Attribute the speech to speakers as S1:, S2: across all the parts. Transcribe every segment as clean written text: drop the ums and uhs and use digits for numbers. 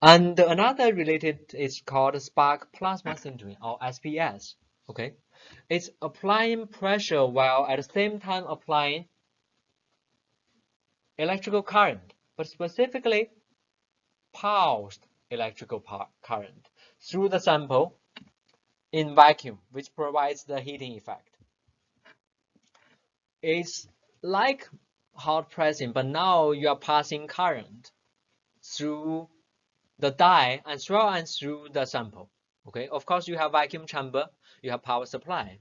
S1: And another related is called spark plasma sintering, or SPS. Okay, it's applying pressure while at the same time applying electrical current, but specifically pulsed electrical current through the sample in vacuum, which provides the heating effect. It's like hot pressing, but now you are passing current through the die as well as through the sample. Okay, of course you have vacuum chamber, you have power supply,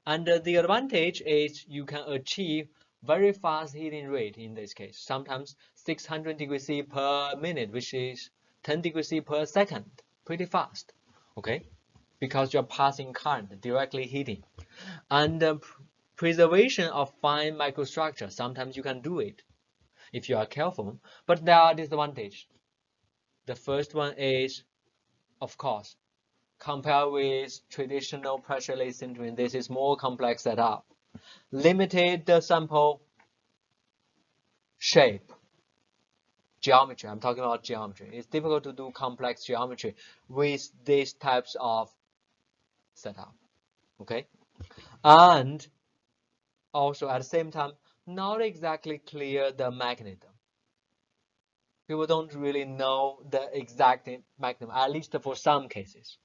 S1: and the advantage is you can achieve very fast heating rate in this case, sometimes 600 degrees C per minute, which is 10 degrees C per second, pretty fast. Okay, because you're passing current directly heating, and preservation of fine microstructure. Sometimes you can do it if you are careful, but there are disadvantages. The first one is, of course, compared with traditional pressure-based sintering, this is more complex setup. Limited the sample shape, geometry. I'm talking about geometry. It's difficult to do complex geometry with these types of setup. Okay, and also at the same time, not exactly clear the mechanism. People don't really know the exact mechanism, at least for some cases.